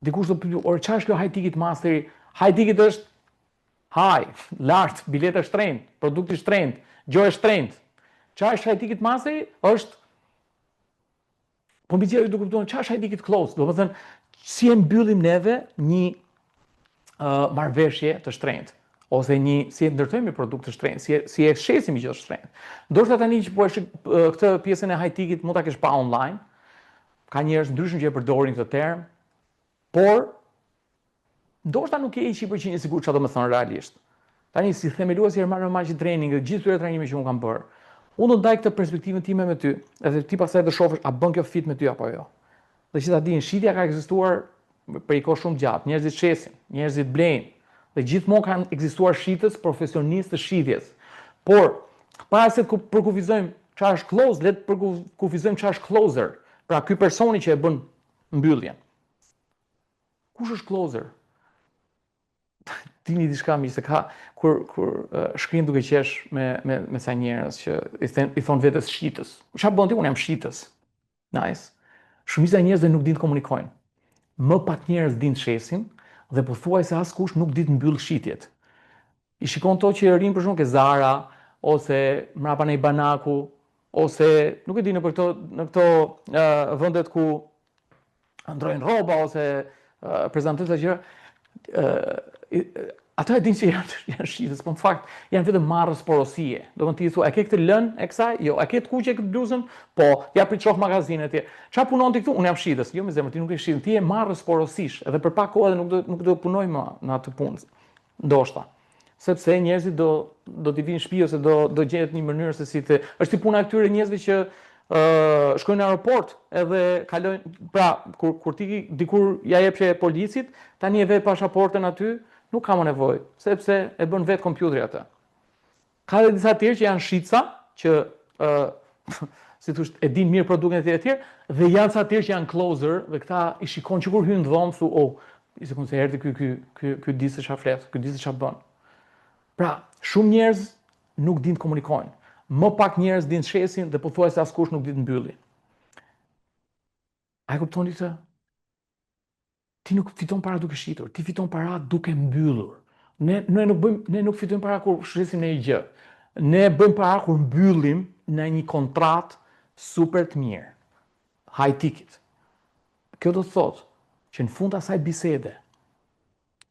Dikush do pyet, "Or çfarë është kjo high ticket masteri?" High ticket është high, lart, bileta shtrenjtë, produkti shtrenjtë, gjë e shtrenjtë. Çfarë është high ticket masteri? Është po mbi gjithë do kupton çfarë është high ticket close, do të thënë si e mbyllim neve një marrëveshje të shtrenjtë ose si e ndërtojmë një produkt të shtrenjtë, si e shesim gjë të shtrenjtë. Ndoshta tani që po këtë pjesën e high ticket mund ta kesh pa online. Ka njerëz ndryshëm që e përdorin këtë term, por ndoshta nuk je 100% i sigurt çfarë do të thonë realisht. Tani si themeluesi i marketing training, gjithë këto trajnime që un kam bërë, unë do ndaj këtë perspektivën time me ty, edhe ti pastaj do shohësh a bën kjo fit me ty apo jo. Dhe që ta dinë, shitja ka ekzistuar për një kohë shumë gjatë, njerëzit shesin, njerëzit blejnë, dhe gjithmonë kanë ekzistuar shitës profesionistë të shitjes. Por para se të përkufizojmë çfarë është close, le të përkufizojmë çfarë është closer. Pra ky personi që e bën mbylljen. Kush është closer? Dini diçka mi se ka kur shkrim duke qesh me sa njerëz që i thon vetes shitës. Çfarë bën ti? Unë jam shitës. Nice. Shumica e njerëzve nuk dinë të komunikojnë. Më pak njerëz dinë të shesin dhe pothuajse askush nuk di të mbyll shitjet. I shikon to që rinë për shkak ke Zara ose mrapa në Banaku ose nuk e di në këto vendet ku ndrojnë rroba ose prezantojnë gjëra. Ata e dinë që janë shitës, po në fakt janë vetëm marrës porosie. Do të thua, e ke këtë lën e kësaj? Jo, e ke të kuqe këtë bluzën? Po, ja prit shoh magazinet atje. Çfarë punon ti këtu? Unë jam shitës. Jo, me zemër, ti nuk je shitës, ti je marrës porosish, edhe për pak kohë nuk do punoj më në atë punë. Ndoshta. Sepse njerëzit do t'i vinë në shtëpi ose do gjetë një mënyrë se si të është ti puna e këtyre njerëzve që shkojnë në aeroport edhe kalojnë, pra kur ti dikur ja jepshe policit, tani e ve pasaportën aty, nuk ka më nevojë, sepse e bën vetë kompjuteri atë. Ka edhe disa tjerë që janë shitsa, që si thosh e din mirë produktin e tjerë, dhe janë ca tjerë që janë closer, dhe këta i shikon që kur hyn në dhomë, thu, "Oh, i sekond se erdhi ky di se çfarë flet, ky di se çfarë bën." Pra, shumë njerëz nuk dinë të komunikojnë. Më pak njerëz dinë të shesin dhe pothuajse askush nuk di të mbylli. A e kuptoni këtë? Ti nuk fiton para duke shitur, ti fiton para duke mbyllur. Ne nuk fitojmë para kur shesim në një gjë. Ne bëjmë para kur mbyllim në një kontratë super të mirë. High ticket. Kjo do të thotë që në fund asaj bisede,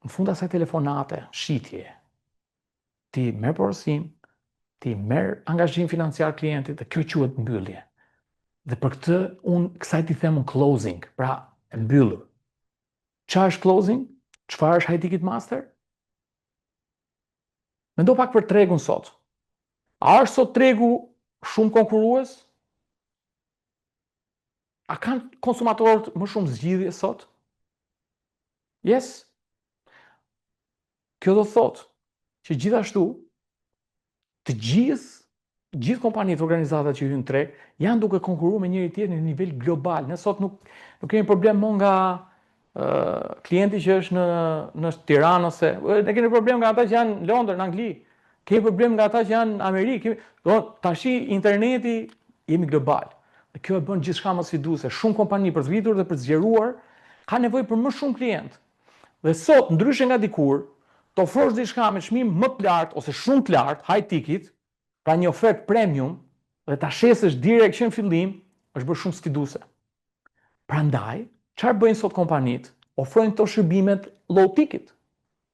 në fund asaj telefonate, shitje, ti merr porosim, ti merr angazhim financiar klientit dhe kjo quhet mbyllje. Dhe për këtë unë kësaj ti them closing, pra e mbyllur. Çfarë është closing? Çfarë është high ticket master? Mendo pak për tregun sot. A është sot tregu shumë konkurrues? A kanë konsumatorët më shumë zgjidhje sot? Yes. Kjo do thotë që gjithashtu të gjithë kompanitë, organizatat që hyn treg janë duke konkurruar me njëri tjetrin në nivel global. Ne sot nuk kemi problem më nga klienti që është në Tiranë ose ne kemi problem nga ata që janë në Londër, në Angli. Kemi problem nga ata që janë në Amerikë. Tashi interneti jemi global. Dhe kjo e bën gjithçka më sfiduese. Shumë kompani për të rritur dhe për të zgjeruar ka nevojë për më shumë klient. Dhe sot, ndryshe nga dikur, të ofrosh diçka me çmim më të lartë ose shumë të lartë, high ticket, pra një ofertë premium dhe ta shesësh direkt që në fillim, është bërë shumë sfiduese. Prandaj, çfarë bëjnë sot kompanitë? Ofrojnë këto shërbimet low ticket,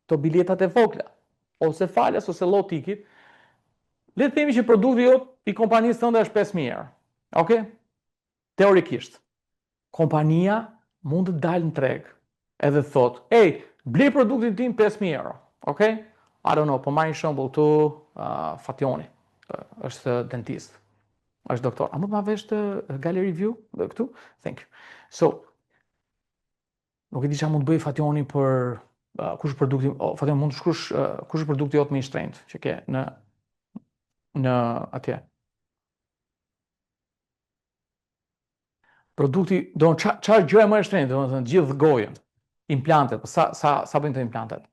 këto biletat e vogla, ose falas ose low ticket. Le të themi që produkti jot i kompanisë tënde është 5.000 euro. Okej? Teorikisht. Kompania mund të dalë në treg edhe thot, "Ej, blej produktin tim 5.000 euro." Okej? I don't know, po marr një shembull këtu, Fationi është dentist. Është doktor. A mund të ma vesh të gallery view këtu? Thank you. So, nuk e di çfarë mund të bëj Fationi për kush është produkti, Fationi mund të shkruash kush është produkti jot më i shtrenjtë që ke në atje. Produkti, do çfarë gjë më e shtrenjtë, domethënë gjithë gojën. Implantet, po sa bëjnë të implantet?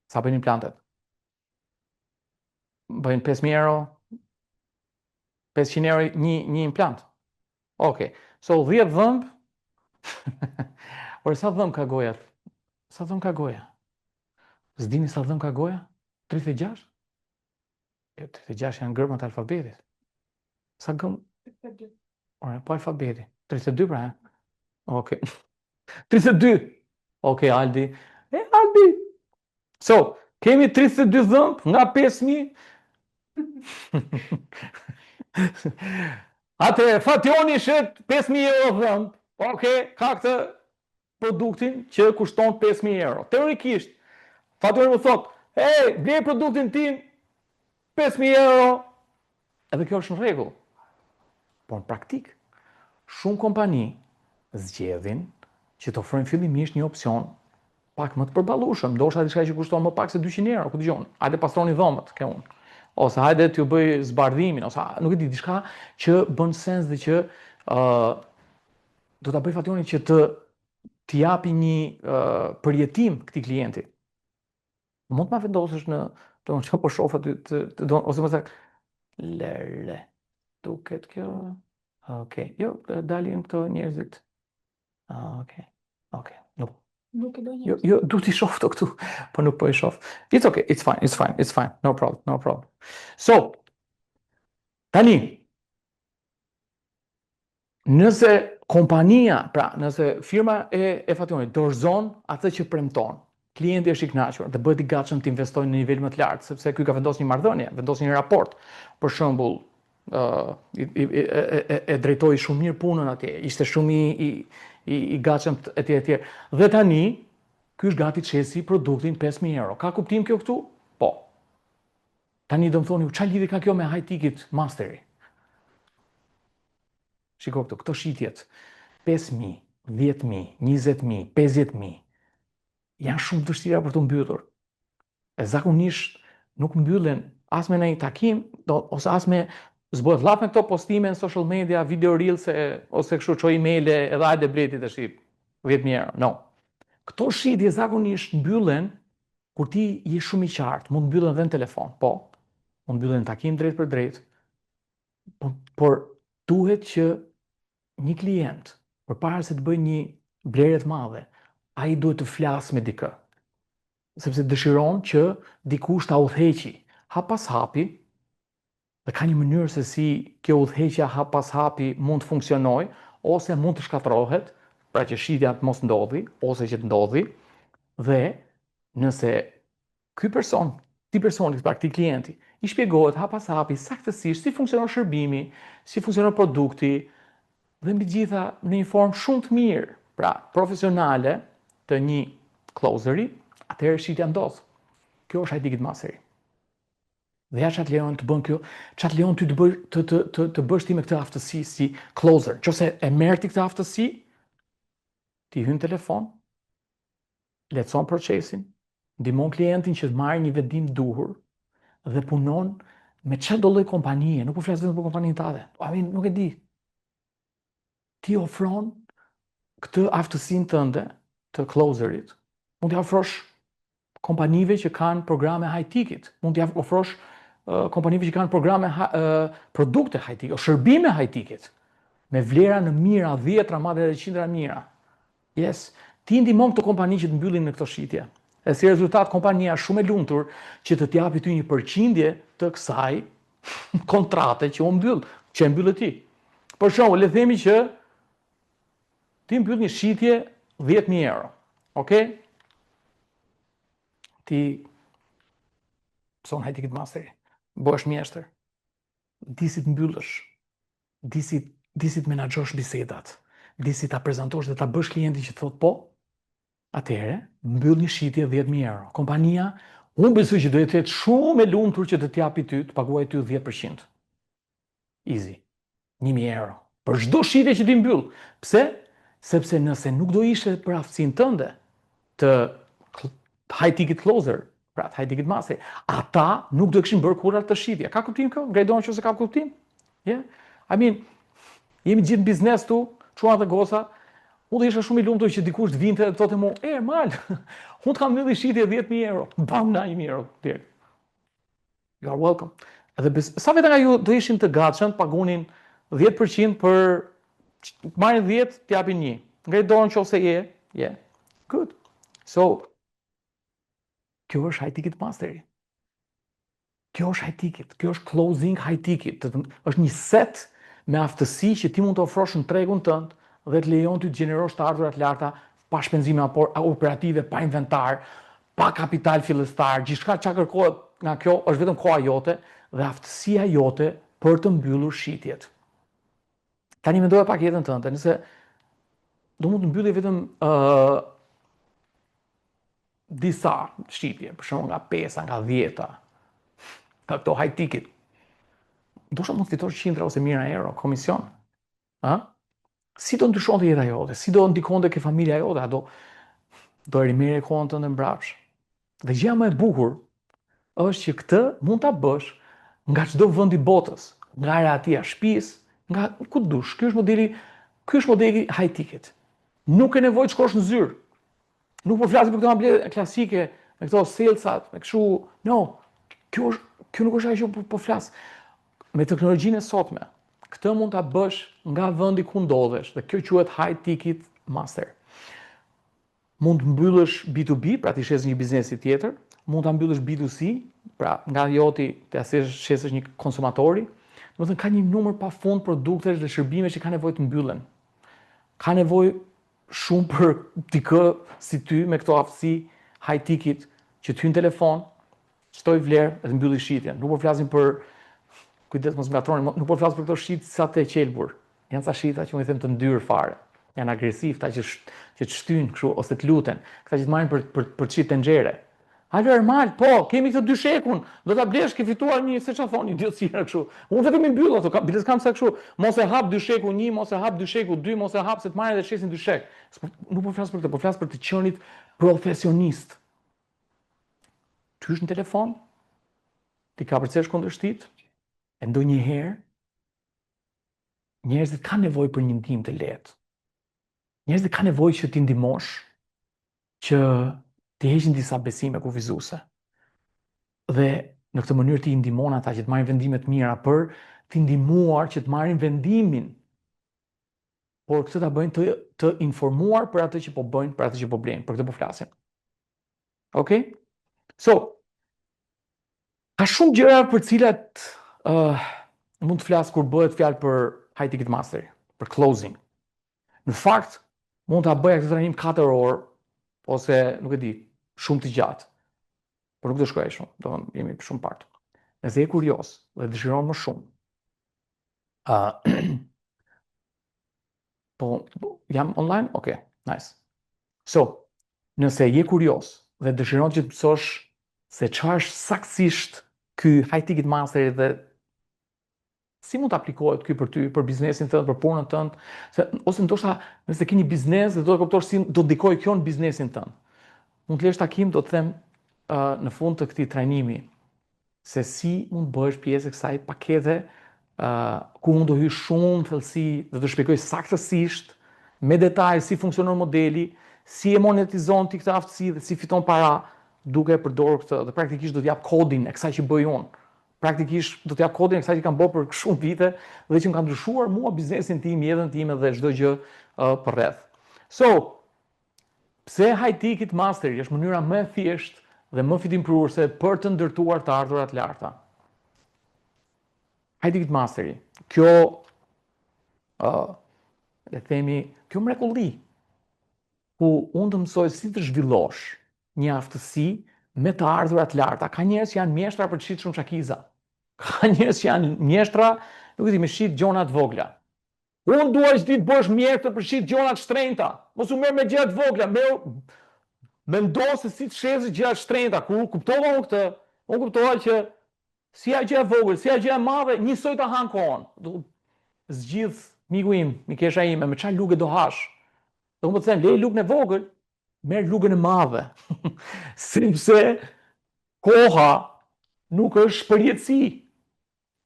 Sa bëjnë implantet? Bëjnë 5.000 euro, 500 euro një implant. Okej. So 10 dhëmb Por sa dhëm ka goja? Sa dhëm ka goja? S'dini sa dhëm ka goja? 36? Jo, 36 janë gërmat e alfabetit. Sa gëm? 32. Ora, po alfabeti. 32 pra, e? Okej. 32! Okej, Aldi. Aldi! So, kemi 32 dhëmb nga 5.000. Atëherë, Fationi shet 5.000 euro dhëmb. Okej, ka këtë produktin që kushton 5.000 euro. Teorikisht, Fationi më thot, blej produktin tim 5.000 euro. Edhe kjo është në rregull. Por në praktik, shumë kompani zgjedhin që të ofrojnë fillimisht një opsion pak më të përballueshëm, ndoshta diçka që kushton më pak se 200 euro, ku dëgjon. Hajde pastroni dhomët, ke unë. Ose hajde t'ju bëj zbardhimin, ose nuk e di, diçka që bën sens dhe që do ta bëj Fationi që të japi një përjetim këtij klienti. Mund të ma vendosësh në, domethënë çfarë po shoh aty ose më saktë lere. Duket kjo. Okej. Jo, dalin këto njerëzit. Okej. Nuk e do njerëz. Jo, du t'i shoh këtu, po nuk po e shoh. It's okay, it's fine. No problem. So, tani, nëse kompania, pra, nëse firma e Fationit dorëzon atë që premton, klienti është i kënaqur dhe bëhet i gatshëm të investojë në nivel më të lartë, sepse ky ka vendosur një marrëdhënie, vendosur një raport. Për shembull, e drejtoi shumë mirë punën atje, ishte shumë i gatshëm etj. Dhe tani, ky është gati të çesi produktin 5.000 euro. Ka kuptim kjo këtu? Po. Tani do më thoni, çfarë lidhje ka kjo me high ticket masteri? Shiko këtu, këto shitjet 5.000, 10.000, 20.000, 50.000 janë shumë vështira për të mbyllur. E zakonisht nuk mbyllen as me një takim, ose as me zbëhet llap me këto postime në social media, video reels ose kështu çoj emaile edhe hajde bleti tash 10.000 euro. No. Këto shitje zakonisht mbyllen kur ti je shumë i qartë, mund mbyllen edhe në telefon, po, mund mbyllen në takim drejt për drejt, por duhet që një klient, përpara se të bëjë një blerje të madhe, ai duhet të flasë me dikë. Sepse dëshiron që dikush ta udhëheqi hap pas hapi, dhe ka një mënyrë se si kjo udhëheqja hap pas hapi mund të funksionojë, ose mund të shkatërrohet, pra që shitja të mos ndodhi, ose që të ndodhi, dhe nëse ky person, ti personi, pra këtij klienti, i shpjegohet hap pas hapi saktësisht si funksionon shërbimi, si funksionon produkti, dhe mbi gjitha në një formë shumë të mirë, pra profesionale të një closeri, atëherë shitja ndodh. Kjo është high ticket masteri. Dhe ja çat lejon të bën kjo, çat lejon ty të bësh ti me këtë aftësi si closer. Nëse e merr ti këtë aftësi, ti hyn telefon, lehtëson procesin, ndihmon klientin që të marrë një vendim duhur dhe punon me çdo lloj kompanie, nuk po flas vetëm për kompaninë tënde. Nuk e di. Ti ofron këtë aftësinë tënde të closerit. Mund t'i ofrosh kompanive që kanë programe high ticket, mund t'i ofrosh kompanive që kanë programe produkte high ticket, o shërbime high ticket, me vlera në mijëra, 10-ra, madje edhe 100-ra mijëra. Yes, ti ndihmon këto kompani që të mbyllin në këto shitje. E si rezultat kompania është shumë e lumtur që të t'japi ty një përqindje të kësaj kontrate që u mbyll, që e mbyllë ti. Për shembull, le të themi që ti mbyll një shitje 10.000 euro. Okej? Ti son high ticket masteri, bëhesh mjeshtër, disi të mbyllësh, disi të menaxhosh bisedat, disi ta prezantosh dhe ta bësh klientin që thot po, atëherë mbyll një shitje 10.000 euro. Kompania, unë besoj që do të jetë shumë e lumtur që të t'japi ty, të paguaj ty 10%. Easy. 1.000 euro. Për çdo shitje që ti mbyll. Pse? Sepse nëse nuk do ishte për aftësinë tënde të high ticket closer, pra high ticket master, ata nuk do kishin bërë kurrë atë shitje. Ka kuptim kjo? Grajdon që se ka kuptim? Yeah? Jemi gjithë në biznes tu, çuan dhe goca, unë do isha shumë i lumtur që dikush të vinte dhe thotë mua, mal, unë të kam mbylli shitje 10.000 euro, bam na 1.000 euro. You are welcome. Edhe sa vetë nga ju do ishin të gatshëm, pagunin 10% për marrin 10, t'japin 1. Ngrej dorën nëse je. Yeah. Good. So, kjo është high ticket mastery. Kjo është high ticket, kjo është closing high ticket. Është një set me aftësi që ti mund të ofrosh në tregun tënd dhe të lejon ty të gjenerosh të ardhurat larta pa shpenzime operative, pa inventar, pa kapital fillestar, gjithçka çka kërkohet nga kjo është vetëm koha jote dhe aftësia jote për të mbyllur shitjet. Tani mendoja pak jetën tënde, nëse do mund të mbylli vetëm disa shitje, për shembull nga 5, nga 10, nga këto high ticket. Ndoshta mund të fitosh qindra ose mijëra euro komision. Ha? Si do ndryshonte jeta jote? Si do ndikonte ke familja jote? Do e rimerrje kohën tënde mbrapsh. Dhe gjëja më e bukur është që këtë mund ta bësh nga çdo vend i botës, nga rehatia e shtëpisë, nga ku dush. Ky është modeli high ticket. Nuk ke nevojë të shkosh në zyrë. Nuk po flasim për këto amblete klasike, me këto salesat, me kështu, no. Kjo nuk është ajo që po flas. Me teknologjinë e sotme, këtë mund ta bësh nga vendi ku ndodhesh dhe kjo quhet high ticket master. Mund të mbyllësh B2B, pra ti shes një biznesi tjetër, mund ta mbyllësh B2C, pra nga joti të shesësh një konsumatori. Domethënë ka një numër pafund produktesh dhe shërbimesh që ka nevojë të mbyllen. Ka nevojë shumë për dikë si ty me këto aftësi high ticket që ty në telefon shtoj vlerë dhe të mbylli shitjen. Nuk po flasim për kujdes mos ngatroni, nuk po flas për këto shit sa të qelbur. Janë ca shita që unë i them të ndyrë fare. Janë agresiv, ta që të shtyjnë kështu ose të luten, këta që të marrin për të shit tenxhere. Alo Ermal, po, kemi këtë dyshekun, do ta blesh, ke fituar një, se çfarë thoni, idiotësira kështu. Unë vetëm i mbyll ato, biles kam sa kështu, mos e hap dysheku 1, mos e hap dysheku 2, mos e hap se të marrin dhe shesin dyshek. Nuk po flas për këtë, po flas për të qenit profesionist. Ty është në telefon, ti ka përcesh kundërshtit, e ndonjëherë njerëzit kanë nevojë për një ndihmë të lehtë. Njerëzit kanë nevojë që ti ndihmosh, që të heqin disa besime kufizuese. Dhe në këtë mënyrë ti i ndihmon ata që të marrin vendime të mira për të ndihmuar që të marrin vendimin. Por këtë ta bëjnë të informuar për atë që po bëjnë, për atë që po blejnë, për këtë po flasim. Okej? So, ka shumë gjëra për cilat mund të flas kur bëhet fjalë për high ticket mastery, për closing. Në fakt, mund ta bëja këtë trajnim 4 orë ose nuk e di, shumë të gjatë. Por nuk do shkoj shumë, do jemi shumë pak. Nëse je kurioz dhe dëshiron më shumë. Po jam online? Okay, nice. So, nëse je kurioz dhe dëshiron që të mësosh se çfarë është saktësisht ky high ticket mastery dhe si mund të aplikohet ky për ty, për biznesin tënd, për punën tënd, ose ndoshta nëse ke një biznes dhe do të kuptosh si do ndikojë kjo në biznesin tënd. Mund të lësh takim, do të them në fund të këtij trajnimi se si mund bëhesh pjesë e kësaj pakete ku mund të hyj shumë thellësi dhe të shpjegoj saktësisht me detaj si funksionon modeli, si e monetizon ti këtë aftësi dhe si fiton para duke përdorur këtë dhe praktikisht do të jap kodin e kësaj që bëj unë. Praktikisht do të jap kodin e kësaj që kam bërë për shumë vite dhe që më ka ndryshuar mua biznesin tim, jetën time dhe çdo gjë përreth. So, pse high ticket mastery është mënyra më e thjeshtë dhe më fitimprurëse për të ndërtuar të ardhurat larta. High ticket mastery, kjo le të themi, kjo mrekulli ku unë të mësoj si të zhvillosh një aftësi me të ardhurat larta. Ka njerëz që janë mjeshtra për të shitur shumë shakiza. Ka njerëz që janë mjeshtra, nuk e di, me shit gjona të vogla. Unë dua që ti të bësh mjeshtër për shit gjona të shtrenjta. Mos u merr me gjëra të vogla, mendo se si të shesësh gjëra të shtrenjta. Kur kuptova unë këtë, unë kuptova që si ajo gjë e vogël, si ajo gjë e madhe, njësoj ta han kohën. Zgjidh miku im, mikesha ime, me çfarë lugë do hash. Do më të them, lej lugën e vogël, merr lugën e madhe. Sepse koha nuk është përjetësi.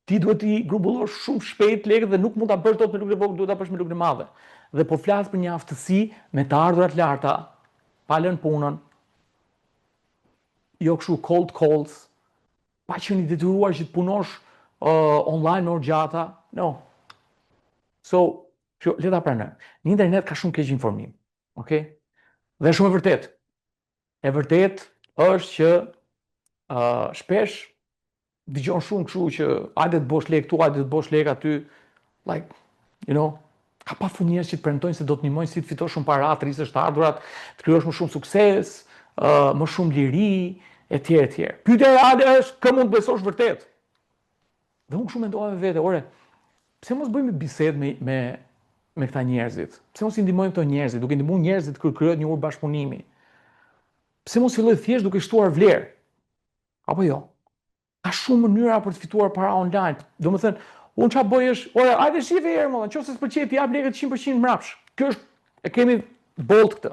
Ti duhet t'i grumbullosh shumë shpejt lekët dhe nuk mund ta bësh dot me lugën e vogël, duhet ta bësh me lugën e madhe. Dhe po flas për një aftësi me të ardhurat larta, pa lënë punën. Jo kështu cold calls, pa qenë i detyruar që të punosh online me orë gjata. No. So, Le ta pranoj. Në internet ka shumë keq informim. Okej? Dhe shumë e vërtet. E vërtet është që shpesh dëgjon shumë kështu që hajde të bosh lek këtu, hajde të bosh lek aty, like, ka pa fund njerëz që të premtojnë se do të ndihmojnë si të fitosh shumë para, të rrisësh të ardhurat, të krijosh më shumë sukses, më shumë liri, etj etj. Pyetja është, kë mund të besosh vërtet? Dhe unë kështu mendova me vete, ore, pse mos bëjmë bisedë me këta njerëzit? Pse mos i ndihmojmë këto njerëzit, duke ndihmuar njerëzit të krijohet një urë bashkëpunimi? Pse mos filloj thjesht duke shtuar vlerë? Apo jo? Ka shumë mënyra për të fituar para online. Domethënë, unë çfarë bëj është, ore, hajde shife herë më, nëse s'pëlqej ti jap lekët 100% mbrapsht. Kjo është, e kemi bolt këtë.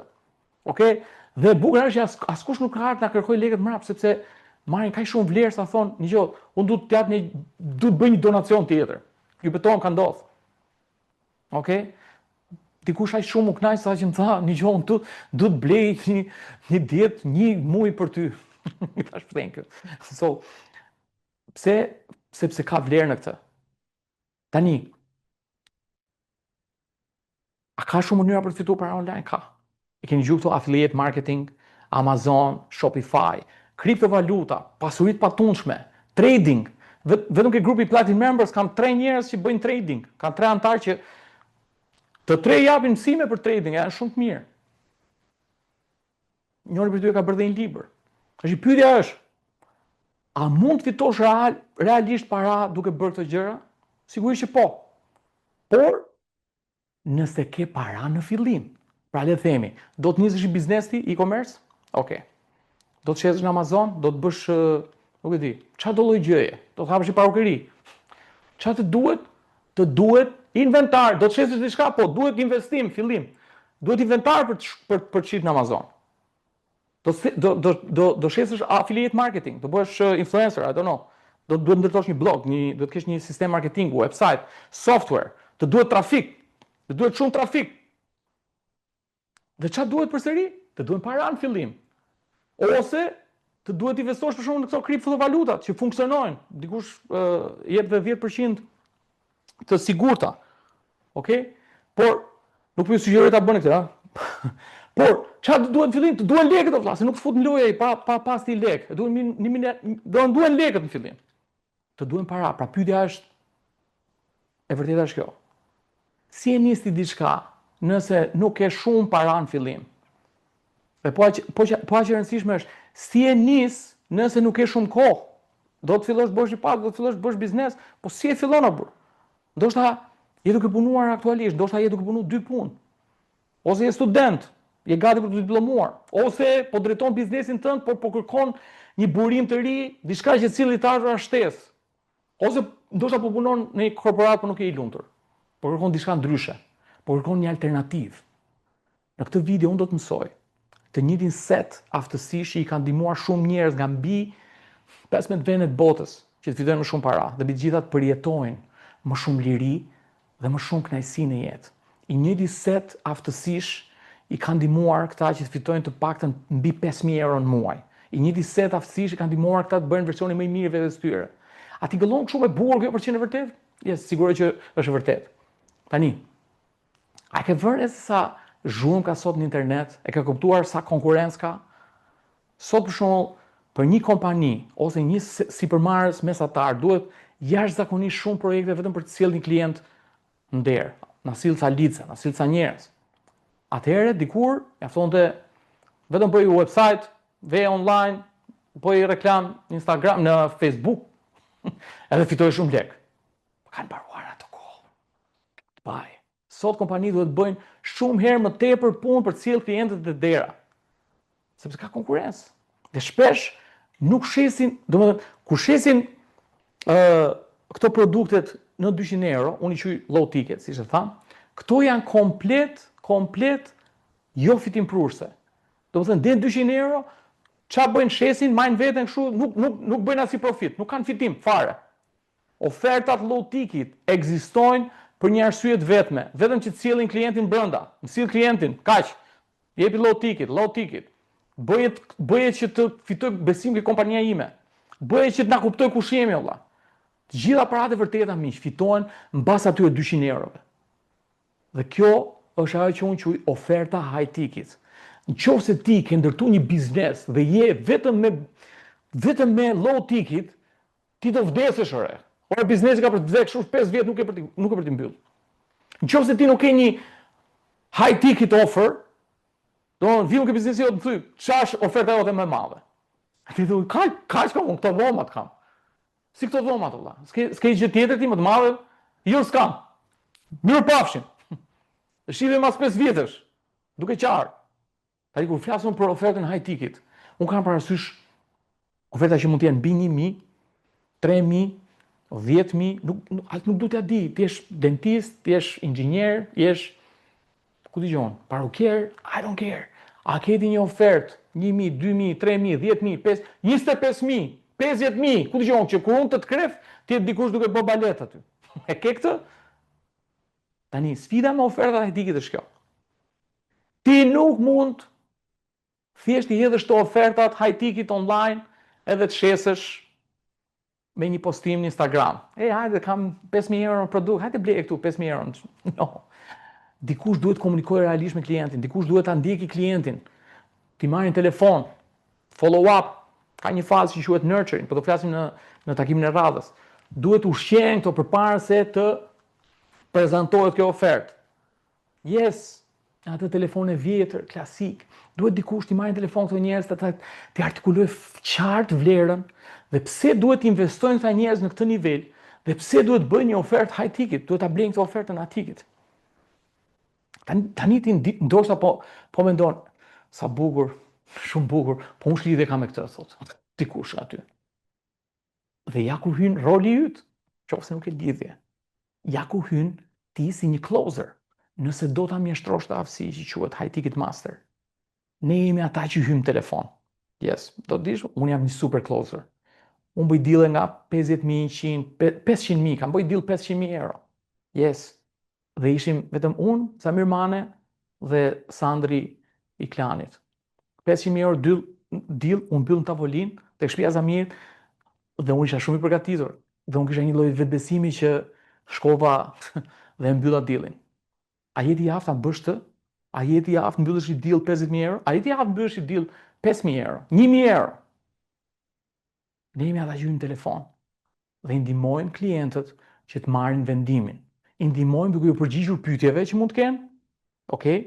Okej? Dhe bukur është që askush nuk ka ardhur na kërkoj lekët mbrapsht sepse marrin kaq shumë vlerë sa thonë, një gjë, unë duhet të jap duhet të bëj një donacion tjetër. Ju betohem ka ndodhur. Okej? Dikush aq shumë u kënaq sa që më tha, një gjë, unë duhet të blej një dietë, një muaj për ty. I thash thank you. So, sepse ka vlerë në këtë. Tani, a ka shumë mënyra për të fituar para online? Ka. E keni gjuhë këto affiliate marketing, Amazon, Shopify, kriptovaluta, pasuritë patundshme, trading. Vetëm ke grupi Platinum Members kam 3 njerëz që bëjnë trading, kam 3 anëtar që të 3 japin mësime për trading, janë shumë të mirë. Njëri prej tyre ka bërë dhe një libër. Pyetja është, a mund të fitosh realisht para duke bërë këto gjëra? Sigurisht që po. Por, nëse ke para në fillim, pra le të themi, do të nisësh biznes ti, e-commerce? Okej. Do të shesësh në Amazon, do të bësh, nuk e di, çfarë do lloj gjëje? Do të hapësh një parukëri. Çfarë të duhet? Të duhet inventar, do të shesësh diçka, po duhet investim, fillim. Duhet inventar për të qitë në Amazon. Do shesësh affiliate marketing, do bësh influencer, I don't know. Do të ndërtosh një blog, do të kesh një sistem marketing, website, software, të duhet trafik, të duhet shumë trafik. Dhe çfarë duhet përsëri? Të duhet para në fillim. Ose të duhet investosh për shembull në këto kriptovalutat që funksionojnë. Dikush jep dhe 10% të sigurta. Okej? Por nuk më sugjeroj ta bëni këtë, ha. Por çfarë duhet në fillim? Të duhen lekët o vëlla, se nuk fut në lojë pa pas ti lekë. Duhen lekët në fillim. Të duhen para. Pra pyetja është, e vërteta është kjo. Si e nis ti diçka nëse nuk ke shumë para në fillim? Dhe po aq e rëndësishme është, si e nis nëse nuk ke shumë kohë? Do të fillosh të bësh një pak, do të fillosh të bësh biznes, po si e fillon apo? Ndoshta je duke punuar aktualisht, ndoshta je duke punuar 2 punë. Ose je student, je gati për të diplomuar, ose po drejton biznesin tënd, por po kërkon një burim të ri, diçka që cilitarë është shtesë. Ose ndoshta po punon në një korporat, por nuk je i lumtur. Po kërkon diçka ndryshe, po kërkon një alternativë. Në këtë video unë do të mësoj të njëjtin set aftësish që i kanë ndihmuar shumë njerëz nga mbi 15 vende të botës që të fitojnë më shumë para dhe mbi të gjitha të përjetojnë më shumë liri dhe më shumë kënaqësi në jetë. I njëjti set aftësish i kanë ndihmuar këta që të fitojnë të paktën mbi 5.000 euro në muaj. I njëjti set aftësish i kanë ndihmuar këta të bëjnë versionin më i mirë vetes tyre. A ti gëllon shumë e bukur kjo për qenë vërtet? Yes, sigurisht që është vërtet. Tani, a ke vënë se sa zhurmë ka sot në internet? E ke kuptuar sa konkurrencë ka? Sot për shembull, për një kompani ose një sipërmarrës mesatar duhet jashtëzakonisht shumë projekte vetëm për të sjellë një klient nder. Na sill ca lica, na sill ca njerëz. Atëherë dikur mjaftonte vetëm bëj website, ve online, bëj reklam në Instagram, në Facebook, edhe fitoj shumë lek. Kanë mbaruar ato kohë. Bye. Sot kompanitë duhet bëjnë shumë herë më tepër punë për të sjellë klientët e dera. Sepse ka konkurrencë. Dhe shpesh nuk shesin, domethënë, kur shesin këto produktet në 200 euro, unë i quaj low ticket, siç e tham, këto janë komplet jo fitim prurse. Domethënë, deri 200 euro, çfarë bëjnë, shesin, majnë veten kështu, nuk bëjnë asnjë profit, nuk kanë fitim fare. Ofertat low ticket ekzistojnë për një arsye të vetme, vetëm që të sjellin klientin brenda. Sill klientin, kaq. Jepi low ticket. Bëhet që të fitoj besim ke kompania ime. Bëhet që të na kuptoj kush jemi valla. Të gjitha paratë e vërteta miq fitohen mbas atyre 200 eurove. Dhe kjo është ajo që unë quaj oferta high ticket. Nëse ti ke ndërtu një biznes dhe je vetëm me low ticket, ti do vdesësh ore. Ora biznesi ka për të vdekë 5 vjet nuk e për të mbyll. Nëse ti nuk ke një high ticket offer, do të vijë ke biznesi do të thuj, ç'ash oferta jote më e madhe. Ti thua, kaq kam këto dhomat kam. Si këto dhomat valla. S'ke gjë tjetër ti më të madhe? Jo s'kam. Mirupafshim. Shihemi mas 5 vjetësh. Duke qartë. Tani kur flasim për ofertën high ticket, unë kam parasysh oferta që mund të jenë mbi 1.000, 3.000, 10.000, nuk du t'ja di, ti jesh dentist, ti jesh inxhinier, jesh, ku dëgjon, parukier, I don't care. A keti një ofertë, 1.000, 2.000, 3.000, 10.000, 25.000, 50.000, ku dëgjon, që kur unë të kref, ti jetë dikush duke bë balet aty. E ke këtë? Tani, sfida me ofertat high ticket është kjo. Ti nuk mund thjesht i hedhësh të ofertat high ticket online edhe të shesësh me një postim në Instagram. Hajde, kam 5.000 euro në produkt, hajde blej këtu 5.000 euro. No. Dikush duhet komunikojë realisht me klientin, dikush duhet ta ndjeki klientin. Ti marrin telefon, follow up, ka një fazë që quhet nurturing, po do flasim në takimin e radhës. Duhet ushqen këto përpara se të prezantohet kjo ofertë. Yes, atë telefon e vjetër, klasik. Duhet dikush t'i marrin telefon këto njerëz të artikulojë qartë vlerën dhe pse duhet investojnë këta njerëz në këtë nivel dhe pse duhet bëjnë një ofertë high ticket, duhet ta blejnë këtë ofertën high ticket. Tani ti ndoshta po mendon sa bukur, shumë bukur, po unë lidhje kam me këtë, thotë. Dikush aty. Dhe ja ku hyn roli yt, qofse nuk e lidhje. Ja ku hyn ti si një closer. Nëse do ta mjeshtrosh të aftësi që quhet high ticket master. Ne jemi ata që hym telefon. Yes, do të dish, unë jam një super closer. Unë bëj deal nga 50.000, 500.000, kam bëj deal 500.000 euro. Yes. Dhe ishim vetëm unë, Samir Mane dhe Sandri i klanit. 500.000 euro deal, unë mbyll në tavolinë tek shtëpia Zamirit dhe unë isha shumë i përgatitur. Dhe unë kisha një lloj vetbesimi që shkova dhe mbylla dealin. A jeti i aftë ta bësh të? A jeti i aftë mbyllësh një deal 50.000 euro? A jeti i aftë mbyllësh një deal 5.000 euro? 1.000 euro? Ne jemi ata që hyjnë në telefon dhe i ndihmojmë klientët që të marrin vendimin. I ndihmojmë duke u përgjigjur pyetjeve që mund të kenë. Okej?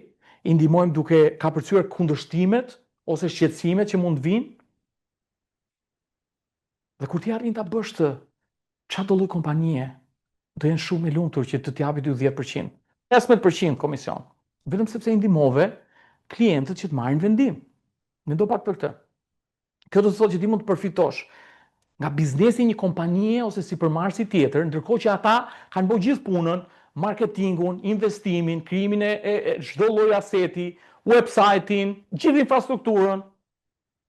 I ndihmojmë duke kapërcyer kundërshtimet ose shqetësimet që mund të vinë. Dhe kur ti arrin ta bësh të çfarë lloj kompanie, do jenë shumë e lumtur që të t'japi ty 10%, 15% komision, vetëm sepse i ndihmove klientët që të marrin vendim. Mendo pak për këtë. Kjo do të thotë që ti mund të përfitosh nga biznesi një kompanie ose sipërmarrësi tjetër, ndërkohë që ata kanë bërë gjithë punën, marketingun, investimin, krijimin e çdo lloji aseti, website-in, gjithë infrastrukturën.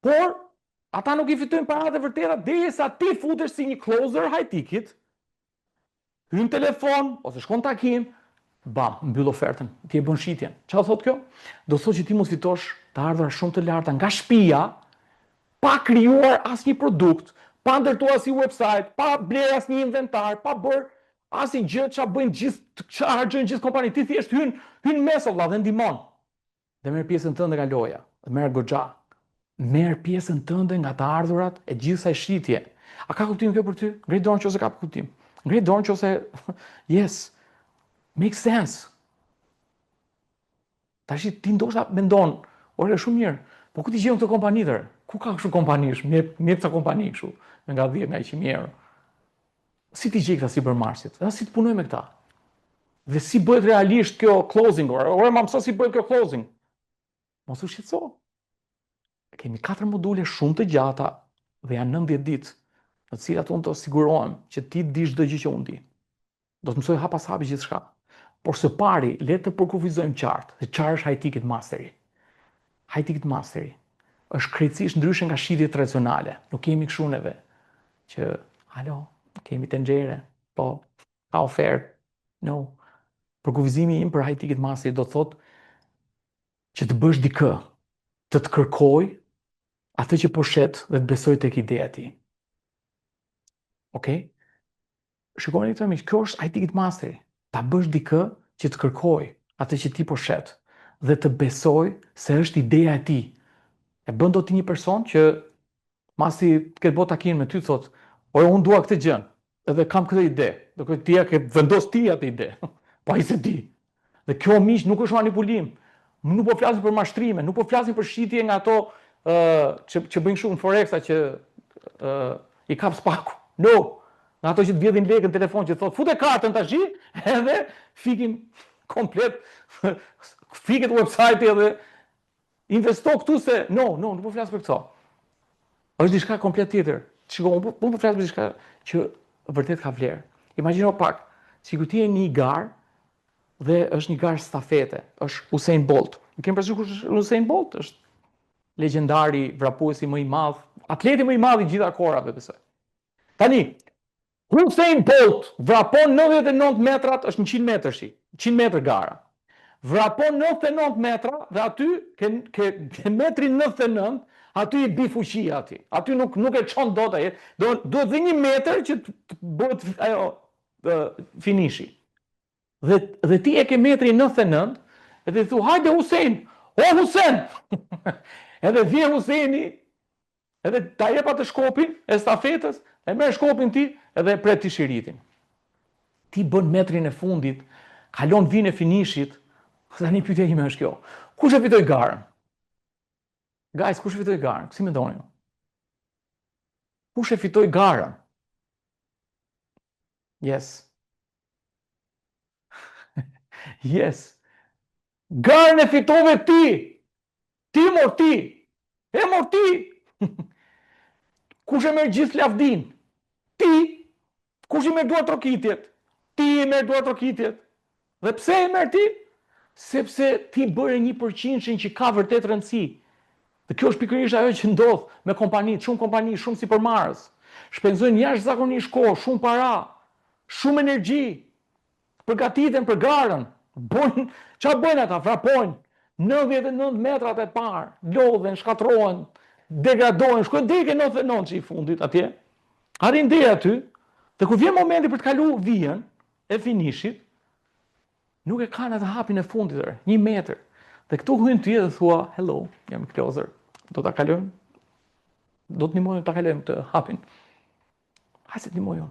Por ata nuk i fitojnë paratë e vërteta derisa ti futesh si një closer high ticket, hyn telefon ose shkon takim, bam, mbyll ofertën, ti e bën shitjen. Çfarë thotë kjo? Do thotë që ti mund fitosh të ardhura shumë të larta nga shtëpia, pa krijuar asnjë produkt, pa ndërtuar asnjë website, pa bler asnjë inventar, pa bër asnjë gjë çfarë bëjnë gjithë, çfarë harxojnë gjithë kompanitë. Ti thjesht hyn mes valla dhe ndihmon. Dhe merr pjesën tënde nga loja, dhe merr goxha. Merr pjesën tënde nga të ardhurat e gjithë kësaj shitje. A ka kuptim kjo për ty? Ngrej dorën nëse ka kuptim. Ngrej dorën nëse yes. Makes sense. Tash ti ndoshta mendon, ore shumë mirë. Po ku ti gjen këtë kompani tërë? Ku ka kështu kompanish? Mjek ca kompani kështu, nga 10 nga 100.000 euro. Si ti gjej këta sipërmarrësit? Dhe si të punoj me këta? Dhe si bëhet realisht kjo closing? Ore ma mëso si bëhet kjo closing. Mos u shqetëso. Kemi 4 module shumë të gjata dhe janë 90 ditë, në të cilat unë të sigurohem që ti dish çdo gjë që unë di. Do të mësoj hap pas hapi gjithçka. Por së pari, le të përkufizojmë qartë se çfarë është high ticket mastery. High ticket mastery është krejtësisht ndryshe nga shitjet tradicionale. Nuk kemi kështu neve që alo, kemi tenxhere, po ka ofertë. No. Përkufizimi im për high ticket mastery do të thotë që të bësh dikë, të kërkoj atë që po shet dhe të besoj tek ideja e tij. Okej? Shikoni këtë miq, kjo është high ticket mastery. Ta bësh dikë që të kërkoj atë që ti po shet, dhe të besoj se është ideja e ti. E bën do ti një person që masi këtë bot takimin me ty thot, unë dua këtë gjën, edhe kam këtë ide, do këtë tia ke vendos ti atë ide, pa i se ti. Dhe kjo miq nuk është manipulim. Nuk po flasim për mashtrime, nuk po flasim për shitje nga ato që bëjnë shumë në Forexa që i kap spaku. No, nga ato që të vjedhin lekë në telefon që thot, fute kartën tash, edhe fikin komplet, fiket website edhe investo këtu se, nuk po flas për këto. Është diçka komplet tjetër. Shiko, unë po flas për diçka që vërtet ka vlerë. Imagjino pak, sikur ti je në një garë dhe është një garë stafete, është Usain Bolt. Në kemë parasysh kush është Usain Bolt? Është legjendari vrapuesi më i madh, atleti më i madh i gjitha kohërave, besoj. Tani, Usain Bolt vrapon 99 metrat, është 100 metrash, 100 metër gara. Vrapon 99 metra dhe aty ke metrin 99, aty i bi fuqia ati. Aty nuk e çon dot ai. Duhet dhe 1 metër që të bëhet ajo finishi. Dhe ti e ke metrin 99, edhe thu hajde Husein, o Husein. Edhe vjen Huseini, edhe ta jep atë shkopin e stafetës, e merr shkopin ti edhe e pret ti shiritin. Ti bën metrin e fundit, kalon vin e finishit. Tani pyetja ime është kjo. Kush e fitoi garën? Guys, kush e fitoi garën? Si mendoni ju? Kush e fitoi garën? Yes. Yes. Garën e fitove ti. Ti mor ti. E mor ti. Kush e merr gjithë lavdin? Ti. Kush i merr duart trokitjet? Ti i merr duart trokitjet. Dhe pse e merr ti? Sepse ti bëre 1% që ka vërtet rëndësi. Dhe kjo është pikërisht ajo që ndodh me shumë si përmarrës. Shpenzojnë jashtëzakonisht kohë, shumë para, shumë energji, përgatiten për garën. Çfarë bëjnë ata? Vrapojnë 99 metrat e parë, lodhen, shkatrohen, degradohen, shkojnë deri ke 99 që i fundit atje. Arrin deri aty, dhe kur vjen momenti për të kaluar vijën e finishit, nuk e kanë atë hapin e fundit, 1 metër. Dhe këtu hyn ti dhe thua, hello, jam closer. Do ta kalojmë? Do të ndihmojmë ta kalojmë këtë hapin. Hajde të ndihmojmë.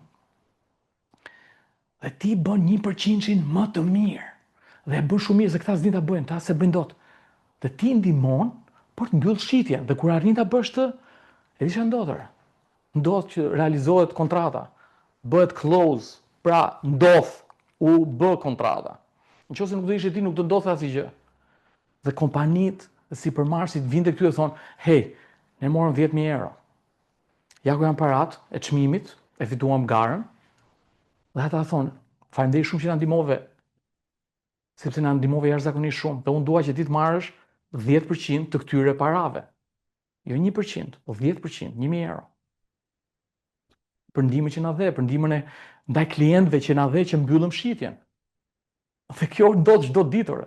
Dhe ti bën 1% më të mirë. Dhe e bën shumë mirë se këta s'din ta bëjnë, ta se bëjnë dot. Dhe ti ndihmon për të mbyllë shitjen. Dhe kur arrin ta bësh të, e di çfarë ndodh? Ndodh që realizohet kontrata, bëhet close, pra ndodh u bë kontrata. Nëse nuk do ishe ti, nuk do ndodhte asgjë. Dhe kompanitë si përmarrësit vinte këtu dhe thonë, hey, ne morëm 10.000 euro. Ja ku janë parat e çmimit, e fituam garën. Dhe ata thonë, faleminderit shumë që na ndihmove, sepse na ndihmove jashtëzakonisht shumë. Dhe unë dua që ti të marrësh 10% të këtyre parave. Jo 1%, po 10%, 1.000 euro. Për ndihmën që na dhe, për ndihmën e ndaj klientëve që na dhe që mbyllëm shitjen. Dhe kjo ndodh çdo ditë.